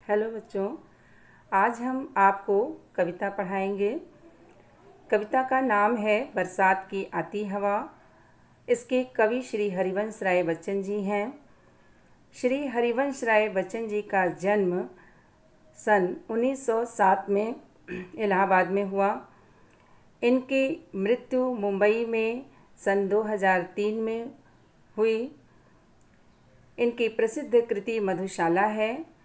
Hello बच्चों, आज हम आपको कविता पढ़ाएंगे। कविता का नाम है बरसात की आती हवा। इसके कवि श्री हरिवंश राय बच्चन जी हैं। श्री हरिवंश राय बच्चन जी का जन्म सन 1907 में इलाहाबाद में हुआ। इनकी मृत्यु मुंबई में सन 2003 में हुई। इनकी प्रसिद्ध कृति मधुशाला है।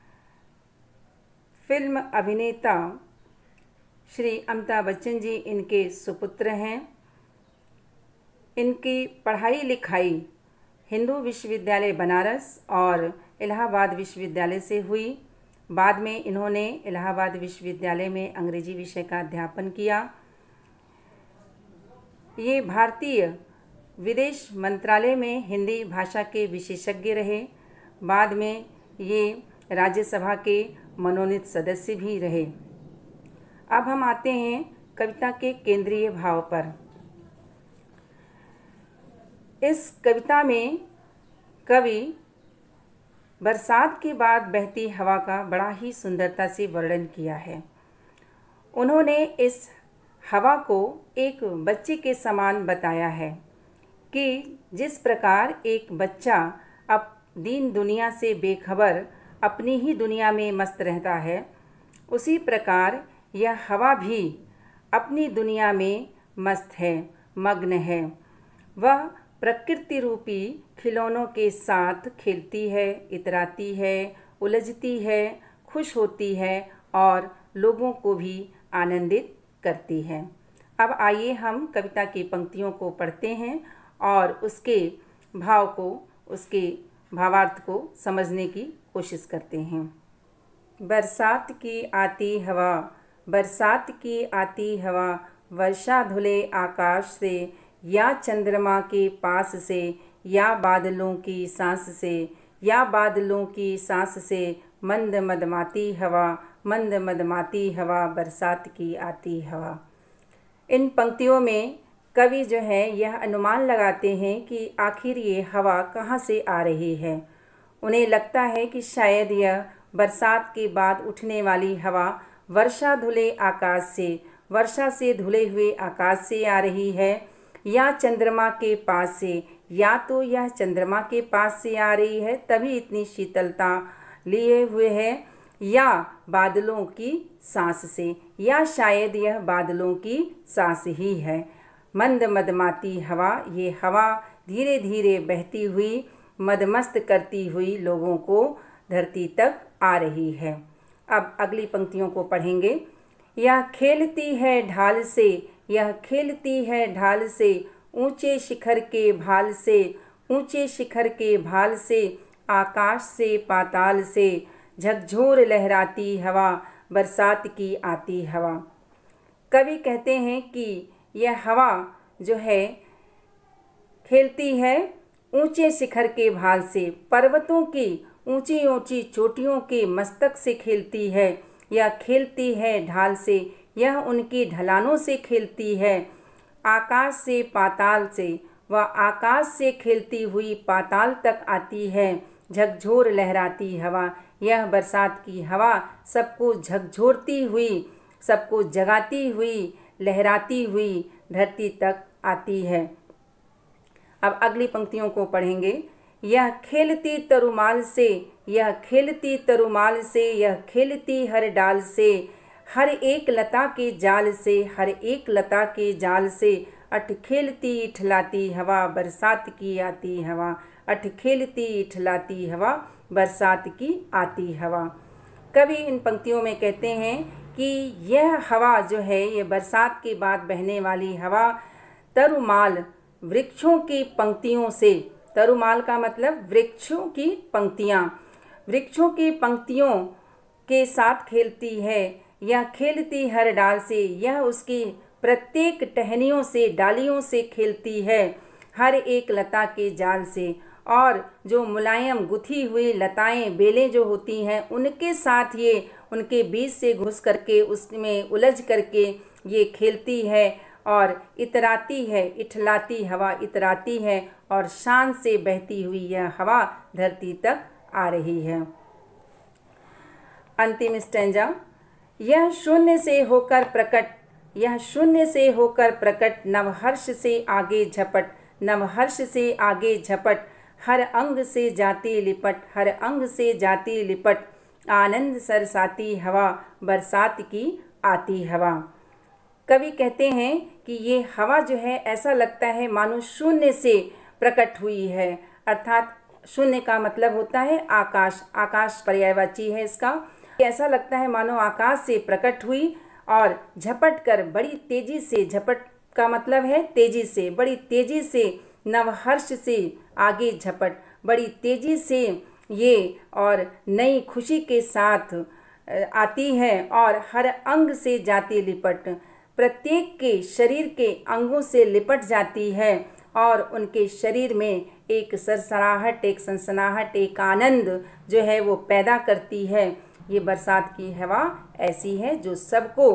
फिल्म अभिनेता श्री अमिताभ बच्चन जी इनके सुपुत्र हैं। इनकी पढ़ाई लिखाई हिंदू विश्वविद्यालय बनारस और इलाहाबाद विश्वविद्यालय से हुई। बाद में इन्होंने इलाहाबाद विश्वविद्यालय में अंग्रेजी विषय का अध्यापन किया। ये भारतीय विदेश मंत्रालय में हिंदी भाषा के विशेषज्ञ रहे। बाद में ये राज्यसभा के मनोनीत सदस्य भी रहे। अब हम आते हैं कविता के केंद्रीय भाव पर। इस कविता में कवि बरसात के बाद बहती हवा का बड़ा ही सुंदरता से वर्णन किया है। उन्होंने इस हवा को एक बच्चे के समान बताया है कि जिस प्रकार एक बच्चा अब दीन दुनिया से बेखबर अपनी ही दुनिया में मस्त रहता है, उसी प्रकार यह हवा भी अपनी दुनिया में मस्त है, मग्न है। वह प्रकृति रूपी खिलौनों के साथ खेलती है, इतराती है, उलझती है, खुश होती है और लोगों को भी आनंदित करती है। अब आइए हम कविता की पंक्तियों को पढ़ते हैं और उसके भाव को, उसके भावार्थ को समझने की कोशिश करते हैं। बरसात की आती हवा, बरसात की आती हवा, वर्षा धुले आकाश से या चंद्रमा के पास से या बादलों की सांस से, या बादलों की सांस से, मंद मदमाती हवा, मंद मदमाती हवा, बरसात की आती हवा। इन पंक्तियों में कवि जो है यह अनुमान लगाते हैं कि आखिर ये हवा कहाँ से आ रही है। उन्हें लगता है कि शायद यह बरसात के बाद उठने वाली हवा वर्षा धुले आकाश से, वर्षा से धुले हुए आकाश से आ रही है, या चंद्रमा के पास से, या तो यह चंद्रमा के पास से आ रही है तभी इतनी शीतलता लिए हुए है, या बादलों की सांस से, या शायद यह बादलों की सांस ही है। मंद मदमाती हवा, ये हवा धीरे धीरे बहती हुई मदमस्त करती हुई लोगों को धरती तक आ रही है। अब अगली पंक्तियों को पढ़ेंगे। यह खेलती है ढाल से, यह खेलती है ढाल से, ऊंचे शिखर के भाल से, ऊंचे शिखर के भाल से, आकाश से पाताल से, झकझोर लहराती हवा, बरसात की आती हवा। कवि कहते हैं कि यह हवा जो है खेलती है ऊंचे शिखर के भाल से, पर्वतों की ऊंची ऊंची चोटियों के मस्तक से खेलती है। यह खेलती है ढाल से, यह उनकी ढलानों से खेलती है। आकाश से पाताल से, वह आकाश से खेलती हुई पाताल तक आती है। झकझोर लहराती हवा, यह बरसात की हवा सबको झकझोरती हुई, सबको जगाती हुई, लहराती हुई धरती तक आती है। अब अगली पंक्तियों को पढ़ेंगे। यह खेलती तरुमाल से, यह खेलती तरुमाल से, यह खेलती हर डाल से, हर एक लता के जाल से, हर एक लता के जाल से, अठ खेलती इठलाती हवा, बरसात की आती हवा, अठ खेलती इठलाती हवा, बरसात की आती हवा। कवि इन पंक्तियों में कहते हैं कि यह हवा जो है, ये बरसात के बाद बहने वाली हवा तरुमाल, वृक्षों की पंक्तियों से, तरुमाल का मतलब वृक्षों की पंक्तियाँ, वृक्षों की पंक्तियों के साथ खेलती है। यह खेलती हर डाल से, यह उसकी प्रत्येक टहनियों से, डालियों से खेलती है, हर एक लता के जाल से, और जो मुलायम गुथी हुई लताएं, बेलें जो होती हैं, उनके साथ ये उनके बीच से घुस करके उसमें उलझ करके ये खेलती है और इतराती है, इठलाती हवा इतराती है और शान से बहती हुई यह हवा धरती तक आ रही है। अंतिम स्टैंजा। यह शून्य से होकर प्रकट, यह शून्य से होकर प्रकट, नवहर्ष से आगे झपट, नवहर्ष से आगे झपट, हर अंग से जाती लिपट, हर अंग से जाती लिपट, आनंद सरसाती हवा, बरसात की आती हवा। कवि कहते हैं कि ये हवा जो है ऐसा लगता है मानो शून्य से प्रकट हुई है, अर्थात शून्य का मतलब होता है आकाश, आकाश पर्यायवाची है इसका। ऐसा लगता है मानो आकाश से प्रकट हुई और झपट कर बड़ी तेजी से, झपट का मतलब है तेजी से, बड़ी तेजी से, नवहर्ष से आगे झपट, बड़ी तेजी से ये और नई खुशी के साथ आती है और हर अंग से जाती लिपट, प्रत्येक के शरीर के अंगों से लिपट जाती है और उनके शरीर में एक सरसराहट, एक सनसनाहट, एक आनंद जो है वो पैदा करती है। ये बरसात की हवा ऐसी है जो सबको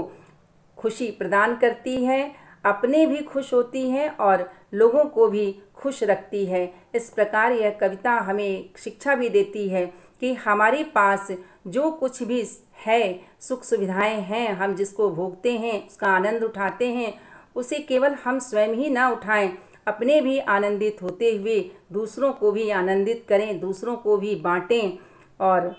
खुशी प्रदान करती है, अपने भी खुश होती है और लोगों को भी खुश रखती है। इस प्रकार यह कविता हमें शिक्षा भी देती है कि हमारे पास जो कुछ भी है, सुख सुविधाएं हैं, हम जिसको भोगते हैं, उसका आनंद उठाते हैं, उसे केवल हम स्वयं ही ना उठाएं, अपने भी आनंदित होते हुए दूसरों को भी आनंदित करें, दूसरों को भी बांटें और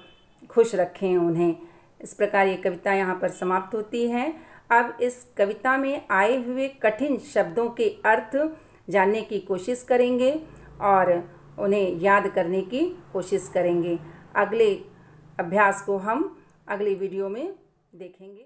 खुश रखें उन्हें। इस प्रकार ये कविता यहाँ पर समाप्त होती है। अब इस कविता में आए हुए कठिन शब्दों के अर्थ जानने की कोशिश करेंगे और उन्हें याद करने की कोशिश करेंगे। अगले अभ्यास को हम अगले वीडियो में देखेंगे।